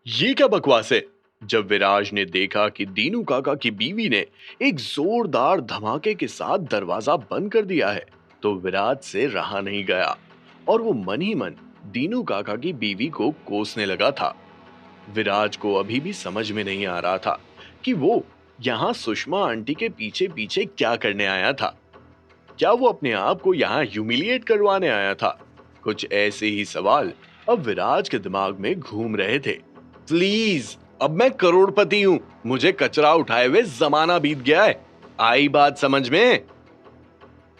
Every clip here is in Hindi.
ये क्या बकवास है। जब विराज ने देखा कि दीनू काका की बीवी ने एक जोरदार धमाके के साथ दरवाजा बंद कर दिया है, तो विराज से रहा नहीं गया और वो मन ही मन दीनू काका की बीवी को कोसने लगा था। विराज को अभी भी समझ में नहीं आ रहा था कि वो यहाँ सुषमा आंटी के पीछे पीछे क्या करने आया था। क्या वो अपने आप को यहाँ ह्यूमिलिएट करवाने आया था? कुछ ऐसे ही सवाल अब विराज के दिमाग में घूम रहे थे। प्लीज, अब मैं करोड़पति हूँ, मुझे कचरा उठाए हुए जमाना बीत गया है। आई बात समझ में?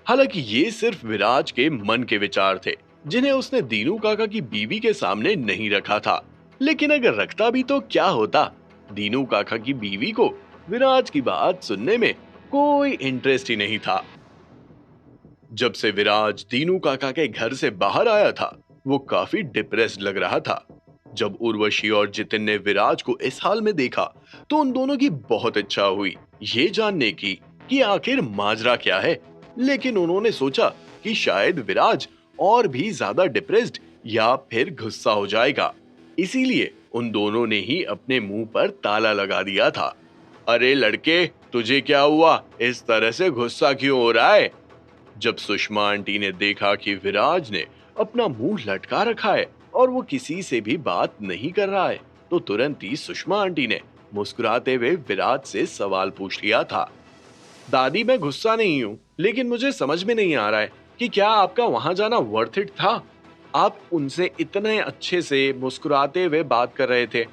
हालांकि ये सिर्फ विराज के मन के विचार थे, जिन्हें उसने दीनू काका की बीवी के सामने नहीं रखा था। लेकिन अगर रखता भी तो क्या होता? दीनू काका की बीवी को विराज की बात सुनने में कोई इंटरेस्ट ही नहीं था। जब से विराज दीनू काका के घर से बाहर आया था, वो काफी डिप्रेस्ड लग रहा था। जब उर्वशी और जितिन ने विराज को इस हाल में देखा, तो उन दोनों की बहुत इच्छा हुई ये जानने की कि आखिर माजरा क्या है। लेकिन उन्होंने सोचा कि शायद विराज और भी ज्यादा डिप्रेस्ड या फिर गुस्सा हो जाएगा। इसीलिए उन दोनों ने ही अपने मुंह पर ताला लगा दिया था। अरे लड़के, तुझे क्या हुआ? इस तरह से गुस्सा क्यों हो रहा है? जब सुषमा आंटी ने देखा कि विराज ने अपना मुंह लटका रखा है और वो किसी से भी बात नहीं कर रहा है, तो तुरंत ही सुषमा आंटी ने मुस्कुराते हुए विराज से सवाल पूछ लिया था। दादी, मैं गुस्सा नहीं हूँ, लेकिन मुझे समझ में नहीं आ रहा है कि क्या आपका वहां जाना वर्थ इट था? आप उनसे इतने अच्छे से मुस्कुराते हुए बात कर रहे थे,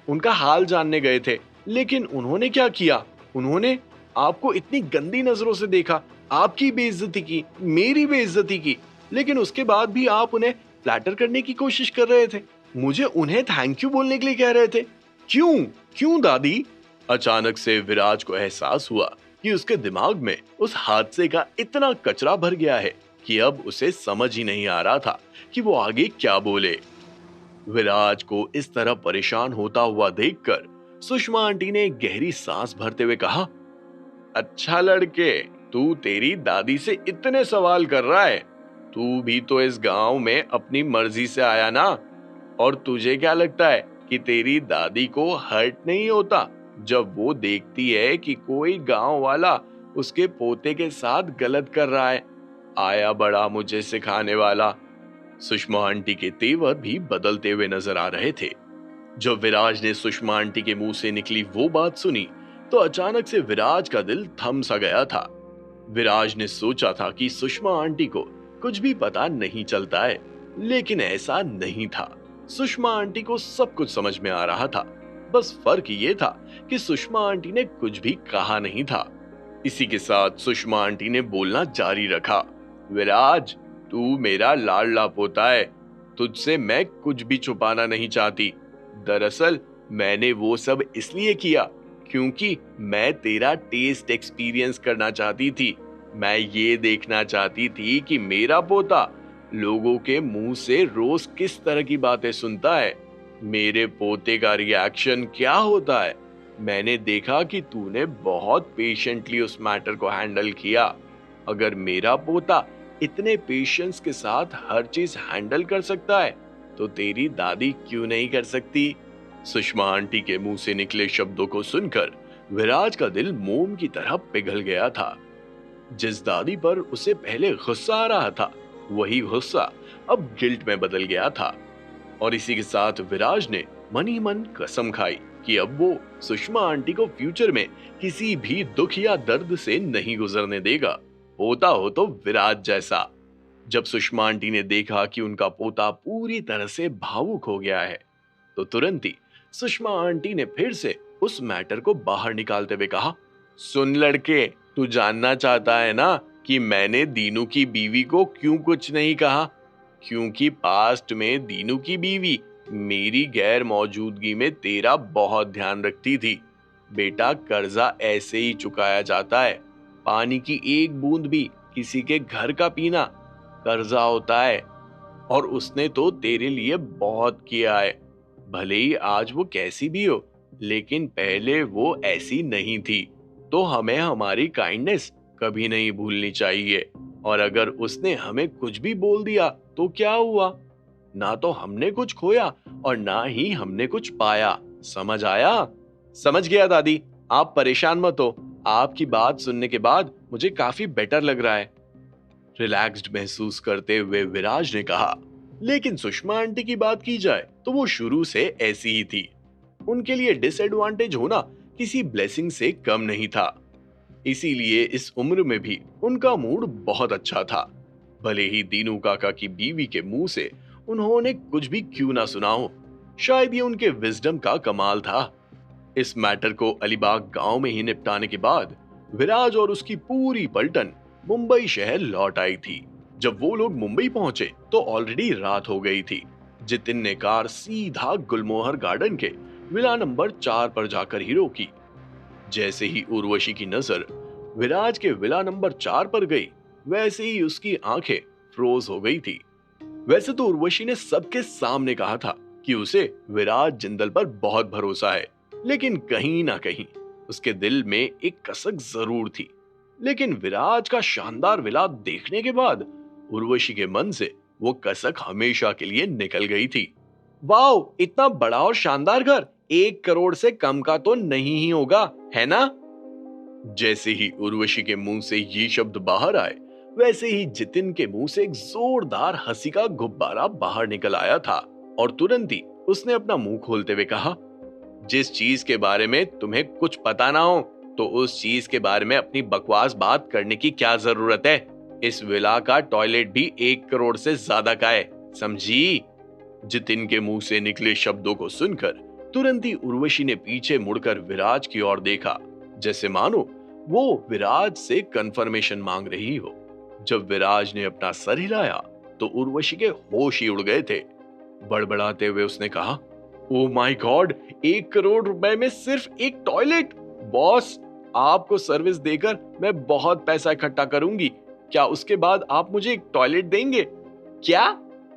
उनका हाल जानने गए थे, लेकिन उन्होंने क्या किया? उन्होंने आपको इतनी गंदी नजरों से देखा, आपकी बेइज्जती की, मेरी बेइज्जती की, लेकिन उसके बाद भी आप उन्हें फ्लैटर करने की कोशिश कर रहे थे, मुझे उन्हें थैंक यू बोलने के लिए कह रहे थे। क्यों? क्यों दादी? अचानक से विराज को एहसास हुआ कि उसके दिमाग में उस हादसे का इतना कचरा भर गया है कि अब उसे समझ ही नहीं आ रहा था कि वो आगे क्या बोले। विराज को इस तरह परेशान होता हुआ देखकर सुषमा आंटी ने एक गहरी सांस भरते हुए कहा, अच्छा लड़के, तू तेरी दादी से इतने सवाल कर रहा है। तू भी तो इस गांव में अपनी मर्जी से आया ना? और तुझे क्या लगता है कि तेरी दादी को हर्ट नहीं होता जब वो देखती है कि कोई गांव वाला उसके पोते के साथ गलत कर रहा है? आया बड़ा मुझे सिखाने वाला। सुषमा आंटी के तेवर भी बदलते हुए नजर आ रहे थे। जब विराज ने सुषमा आंटी के मुंह से निकली वो बात सुनी, तो अचानक से विराज का दिल थम सा गया था। विराज ने सोचा था कि सुषमा आंटी को कुछ भी पता नहीं चलता है, लेकिन ऐसा नहीं था। सुषमा आंटी को सब कुछ समझ में आ रहा था। बस फर्क ये था कि सुषमा आंटी ने कुछ भी कहा नहीं था। इसी के साथ सुषमा आंटी ने बोलना जारी रखा, विराज, तू मेरा लाडला पोता है, तुझसे मैं कुछ भी छुपाना नहीं चाहती। दरअसल मैंने वो सब इसलिए किया क्योंकि मैं तेरा टेस्ट एक्सपीरियंस करना चाहती थी। मैं ये देखना चाहती थी कि मेरा पोता लोगों के मुंह से रोज किस तरह की बातें सुनता है, मेरे पोते का रिएक्शन क्या होता है। मैंने देखा कि तूने बहुत पेशेंटली उस मैटर को हैंडल किया। अगर मेरा पोता इतने पेशेंस के साथ हर चीज हैंडल कर सकता है, तो तेरी दादी क्यों नहीं कर सकती? सुषमा आंटी के मुंह से निकले शब्दों को सुनकर विराज का दिल मोम की तरह पिघल गया था। जिस दादी पर उसे पहले गुस्सा आ रहा था, वही गुस्सा अब गिल्ट में बदल गया था। और इसी के साथ विराज ने मन ही मन कसम खाई कि अब वो सुषमा आंटी को फ्यूचर में किसी भी दुख या दर्द से नहीं गुजरने देगा, होता हो तो विराज जैसा। जब सुषमा आंटी ने देखा कि उनका पोता पूरी तरह से भावुक हो गया है, तो तुरंत ही सुषमा आंटी ने फिर से उस मैटर को बाहर निकालते हुए कहा, सुन लड़के, तू जानना चाहता है ना कि मैंने दीनू की बीवी को क्यों कुछ नहीं कहा? क्योंकि पास्ट में दीनू की बीवी मेरी गैर मौजूदगी में तेरा बहुत ध्यान रखती थी। बेटा, कर्जा ऐसे ही चुकाया जाता है। पानी की एक बूंद भी किसी के घर का पीना कर्जा होता है। और उसने तो तेरे लिए बहुत किया है। भले ही आज वो कैसी भी हो, लेकिन पहले वो ऐसी नहीं थी। तो हमें हमारी काइंडनेस कभी नहीं भूलनी चाहिए। और अगर उसने हमें कुछ भी बोल दिया तो क्या हुआ? ना तो हमने कुछ खोया और ना ही हमने कुछ पाया। समझ आया? समझ गया दादी, आप परेशान मत हो। आपकी बात सुनने के बाद मुझे काफी बेटर लग रहा है, रिलैक्स्ड महसूस करते हुए विराज ने कहा। लेकिन सुषमा आंटी की बात की जाए तो वो शुरू से ऐसी ही थी। उनके लिए डिसएडवांटेज होना किसी ब्लेसिंग से कम नहीं था। इसीलिए इस उम्र में भी उनका मूड बहुत अच्छा था। भले ही दीनू काका की बीवी के मुंह से उन्होंने कुछ भी क्यों ना सुना हो, शायद ये उनके विजडम का कमाल था। इस मैटर को अलीबाग गांव में ही निपटाने के बाद विराज और उसकी पूरी पलटन मुंबई शहर लौट आई थी। जब वो लोग मुंबई पहुंचे तो ऑलरेडी रात हो गई थी। जितिन ने कार सीधा गुलमोहर गार्डन के विला नंबर 4 पर जाकर ही रोकी। जैसे ही उर्वशी की नजर विराज के विला नंबर 4 पर गई, वैसे ही उसकी आंखें फ्रोज हो गई थी। वैसे तो उर्वशी ने सबके सामने कहा था कि उसे विराज जिंदल पर बहुत भरोसा है, लेकिन कहीं ना कहीं उसके दिल में एक कसक जरूर थी। लेकिन विराज का शानदार विला देखने के बाद उर्वशी के मन से वो कसक हमेशा के लिए निकल गई थी। वाओ, इतना बड़ा और शानदार घर 1 करोड़ से कम का तो नहीं ही होगा, है ना? जैसे ही उर्वशी के मुंह से ये शब्द बाहर आए, वैसे ही जितिन के मुंह से एक जोरदार हंसी का गुब्बारा बाहर निकल आया था और तुरंत ही उसने अपना मुंह खोलते हुए कहा, जिस चीज के बारे में तुम्हें कुछ पता ना हो, तो उस चीज के बारे में अपनी बकवास बात करने की क्या जरूरत है? इस विला का टॉयलेट भी 1 करोड़ से ज्यादा का है, समझी? जितिन के मुंह से निकले शब्दों को सुनकर तुरंत ही उर्वशी ने पीछे मुड़कर विराज की ओर देखा, जैसे मानो वो विराज से कंफर्मेशन मांग रही हो। जब विराज ने अपना सर हिलाया तो उर्वशी के होश ही उड़ गए थे। बड़बड़ाते हुए उसने कहा, ओ माय गॉड, 1 करोड़ रुपए में सिर्फ एक टॉयलेट? बॉस, आपको सर्विस देकर मैं बहुत पैसा इकट्ठा करूंगी, क्या उसके बाद आप मुझे एक टॉयलेट देंगे? क्या?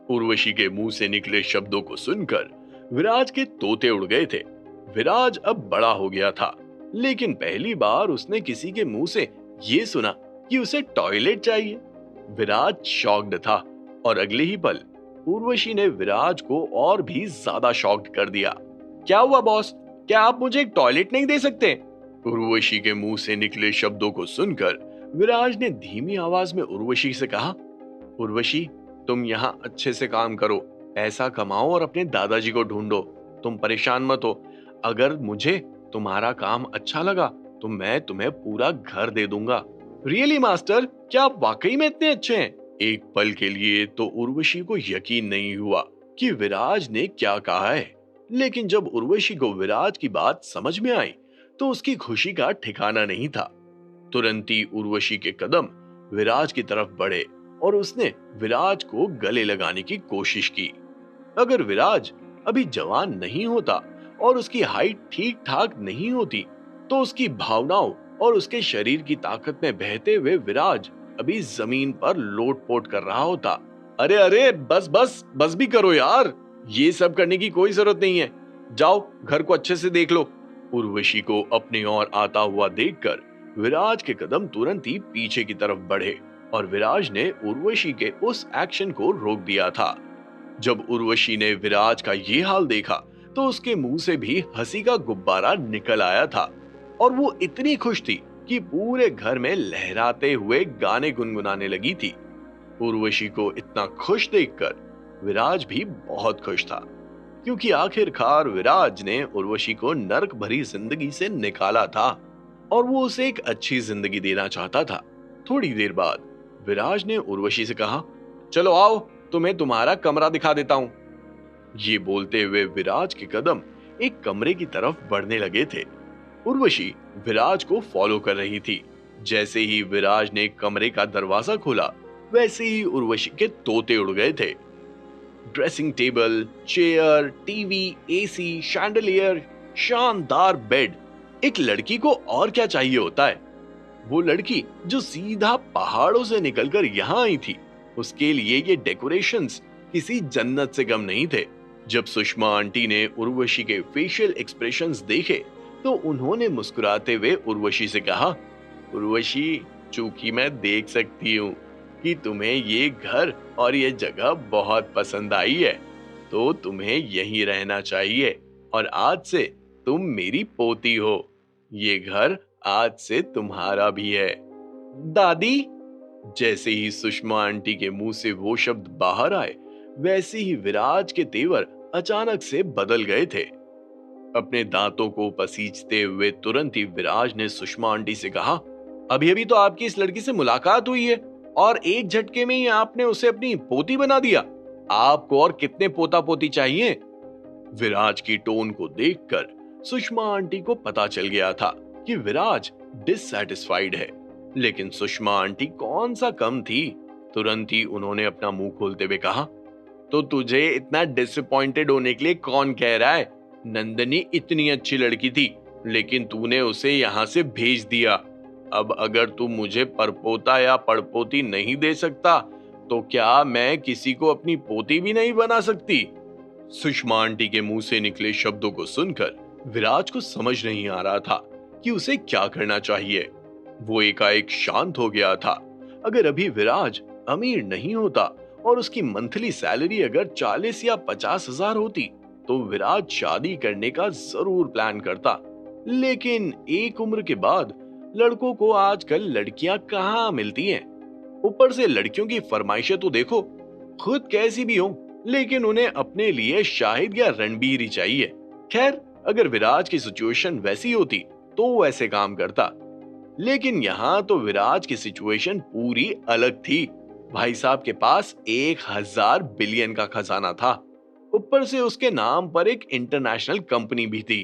उर्वशी के मुंह से निकले शब्दों को सुनकर विराज के तोते उड़ गए थे। विराज अब बड़ा हो गया था, लेकिन पहली बार उसने किसी के मुंह से ये सुना कि उसे टॉयलेट चाहिए। विराज शॉक्ड था और अगले ही पल उर्वशी ने विराज को और भी ज्यादा शॉक्ड कर दिया। क्या हुआ बॉस, क्या आप मुझे एक टॉयलेट नहीं दे सकते? उर्वशी के मुंह से निकले शब्दों को सुनकर विराज ने धीमी आवाज में उर्वशी से कहा, उर्वशी, तुम यहाँ अच्छे से काम करो, पैसा कमाओ और अपने दादाजी को ढूंढो। तुम परेशान मत हो। अगर मुझे तुम्हारा काम अच्छा लगा तो मैं तुम्हें पूरा घर दे दूंगा। रियली मास्टर, क्या आप वाकई में इतने अच्छे हैं? एक पल के लिए तो उर्वशी को यकीन नहीं हुआ कि विराज ने क्या कहा है। लेकिन जब उर्वशी को विराज की बात समझ में आई तो उसकी खुशी का ठिकाना नहीं था। तुरंत ही उर्वशी के कदम विराज की तरफ बढ़े और उसने विराज को गले लगाने की कोशिश की। अगर विराज अभी जवान नहीं होता और उसकी हाइट ठीक ठाक नहीं होती, तो उसकी भावनाओं और उसके शरीर की ताकत में बहते हुए विराज अभी जमीन पर लोटपोट कर रहा होता। अरे अरे, बस बस बस भी करो यार, ये सब करने की कोई जरूरत नहीं है। जाओ, घर को अच्छे से देख लो। उर्वशी को अपनी ओर आता हुआ देखकर विराज के कदम तुरंत ही पीछे की तरफ बढ़े और विराज ने उर्वशी के उस एक्शन को रोक दिया था। जब उर्वशी ने विराज का ये हाल देखा तो उसके मुंह से भी हंसी का गुब्बारा निकल आया था और वो इतनी खुश थी कि पूरे घर में लहराते हुए गाने गुनगुनाने लगी थी। उर्वशी को इतना खुश देखकर विराज भी बहुत खुश था, क्योंकि आखिरकार विराज ने उर्वशी को नर्क भरी जिंदगी से निकाला था और वो उसे एक अच्छी जिंदगी देना चाहता था। थोड़ी देर बाद विराज ने उर्वशी से कहा, चलो आओ, तुम्हें तुम्हारा कमरा दिखा देता हूं। ये बोलते हुए विराज के कदम एक कमरे की तरफ बढ़ने लगे थे। उर्वशी विराज को फॉलो कर रही थी। जैसे ही विराज ने कमरे का दरवाजा खोला, वैसे ही उर्वशी के तोते उड़ गए थे। Dressing table, chair, TV, AC, chandelier, शानदार बेड। एक लड़की को और क्या चाहिए होता है? वो लड़की जो सीधा पहाड़ों से निकलकर यहाँ आई थी, उसके लिए ये डेकोरेशंस किसी जन्नत से कम नहीं थे। जब सुषमा आंटी ने उर्वशी के फेशियल एक्सप्रेशंस देखे तो उन्होंने मुस्कुराते हुए उर्वशी से कहा, उर्वशी, चूंकि मैं देख सकती हूँ कि तुम्हें ये घर और ये जगह बहुत पसंद आई है, तो तुम्हें यहीं रहना चाहिए और आज से तुम मेरी पोती हो। ये घर आज से तुम्हारा भी है। दादी। जैसे ही सुषमा आंटी के मुंह से वो शब्द बाहर आए, वैसे ही विराज के तेवर अचानक से बदल गए थे। अपने दांतों को पसीजते हुए तुरंत ही विराज ने सुषमा आंटी से कहा, अभी अभी तो आपकी इस लड़की से मुलाकात हुई है और एक झटके में ही आपने उसे अपनी पोती बना दिया। आपको और कितने पोता पोती चाहिए? विराज की टोन को देखकर सुषमा आंटी को पता चल गया था कि विराज डिससैटिस्फाइड है, लेकिन सुषमा आंटी कौन सा कम थी। तुरंत ही उन्होंने अपना मुंह खोलते हुए कहा, तो तुझे इतना डिसअपॉइंटेड होने के लिए कौन कह रहा है? नंदनी इतनी अच्छी लड़की थी, लेकिन तूने उसे यहाँ से भेज दिया। अब अगर तू मुझे परपोता या पड़पोती नहीं दे सकता, तो क्या मैं किसी को अपनी पोती भी नहीं बना सकती? सुषमा आंटी के मुंह से निकले शब्दों को सुनकर विराज को समझ नहीं आ रहा था कि उसे क्या करना चाहिए। वो एकाएक शांत हो गया था। अगर अभी विराज अमीर नहीं होता और उसकी मंथली सैलरी अगर 40 या 50 हजार होती, तो विराज शादी करने का जरूर प्लान करता। लेकिन एक उम्र के बाद लड़कों को आजकल लड़कियां कहाँ मिलती हैं? ऊपर से लड़कियों की फरमाइशें तो देखो, खुद कैसी भी हो, लेकिन उन्हें अपने लिए शाहिद या रणबीर ही चाहिए। खैर, अगर विराज की सिचुएशन वैसी होती तो वो ऐसे काम करता, लेकिन यहाँ तो विराज की सिचुएशन पूरी अलग थी। भाई साहब के पास 1000 बिलियन का खजाना था। ऊपर से उसके नाम पर एक इंटरनेशनल कंपनी भी थी।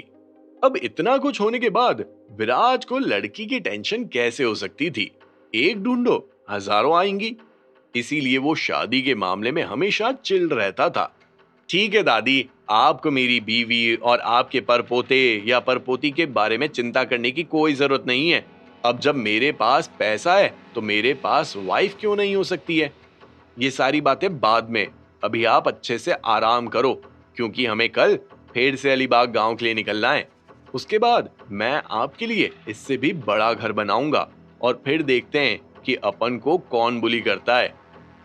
अब इतना कुछ होने के बाद विराज को लड़की की टेंशन कैसे हो सकती थी? एक ढूंढो, हजारों आएंगी। इसीलिए वो शादी के मामले में हमेशा चिल रहता था। ठीक है दादी, आपको मेरी बीवी और आपके परपोते या परपोती के बारे में चिंता करने की कोई जरूरत नहीं है। अब जब मेरे पास पैसा है, तो मेरे पास वाइफ क्यों नहीं हो सकती है? ये सारी बातें बाद में। अभी आप अच्छे से आराम करो, क्योंकि हमें कल फिर से अलीबाग गांव के लिए निकलना है। उसके बाद मैं आपके लिए इससे भी बड़ा घर बनाऊंगा और फिर देखते हैं कि अपन को कौन बुली करता है।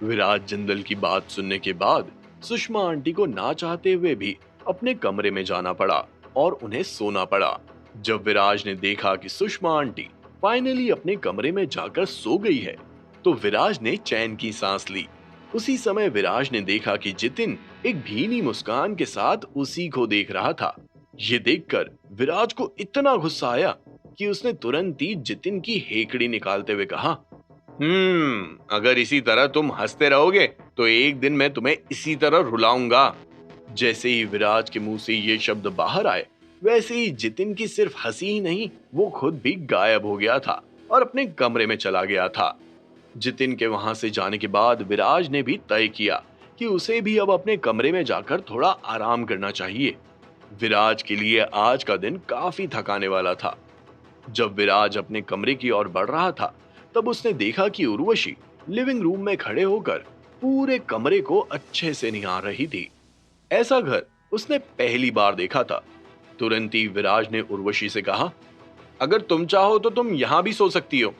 विराज जिंदल की बात सुनने के बाद सुषमा आंटी को ना चाहते हुए भी अपने कमरे में जाना पड़ा और उन्हें सोना पड़ा। जब विराज ने देखा कि सुषमा आंटी फाइनली अपने कमरे में जाकर सो गई है, तो विराज ने चैन की सांस ली। उसी समय विराज ने देखा कि जितिन एक भीनी मुस्कान के साथ उसी को देख रहा था। ये देखकर विराज को इतना गुस्सा आया कि उसने तुरंत ही जितिन की हेकड़ी निकालते हुए कहा, अगर इसी तरह तुम हंसते रहोगे तो एक दिन मैं तुम्हें इसी तरह रुलाऊंगा। जैसे ही विराज के मुंह से ये शब्द बाहर आए, वैसे ही जितिन की सिर्फ हंसी ही नहीं, वो खुद भी गायब हो गया था और अपने कमरे में चला गया था। जितिन के वहां से जाने के बाद विराज ने भी तय किया कि उसे भी अब अपने कमरे में जाकर थोड़ा आराम करना चाहिए। विराज के लिए आज का दिन काफी थकाने वाला था। जब विराज अपने कमरे की ओर बढ़ रहा था, तब उसने देखा कि उर्वशी लिविंग रूम में खड़े होकर पूरे कमरे को अच्छे से निहार रही थी। ऐसा घर उसने पहली बार देखा था। तुरंत ही विराज ने उर्वशी से कहा, अगर तुम चाहो तो तुम यहां भी सो सकती हो।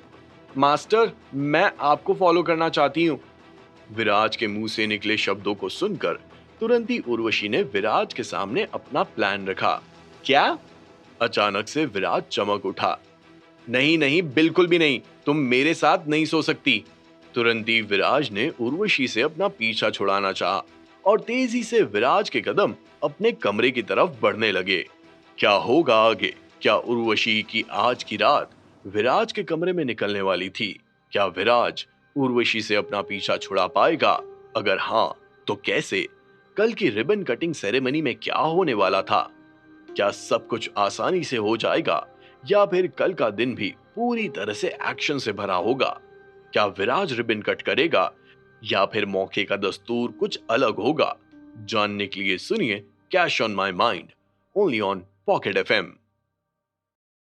मास्टर, मैं आपको फॉलो करना चाहती हूँ। विराज के मुंह से निकले शब्दों को सुनकर तुरंत ही उर्वशी ने विराज के सामने अपना प्लान रखा। क्या? अचानक से विराज चमक उठा। नहीं नहीं, बिल्कुल भी नहीं, तुम मेरे साथ नहीं सो सकती। तुरंत ही विराज ने उर्वशी से अपना पीछा छुड़ाना चाहा और तेजी से विराज के कदम अपने कमरे की तरफ बढ़ने लगे। क्या होगा आगे? क्या उर्वशी की आज की रात विराज के कमरे में निकलने वाली थी? क्या विराज उर्वशी से अपना पीछा छुड़ा पाएगा? अगर हाँ, तो कैसे? कल की रिबन कटिंग सेरेमनी में क्या होने वाला था? क्या सब कुछ आसानी से हो जाएगा या फिर कल का दिन भी पूरी तरह से एक्शन से भरा होगा? क्या विराज रिबन कट करेगा या फिर मौके का दस्तूर कुछ अलग होगा? जानने के लिए सुनिए cash on my mind, only on pocket FM.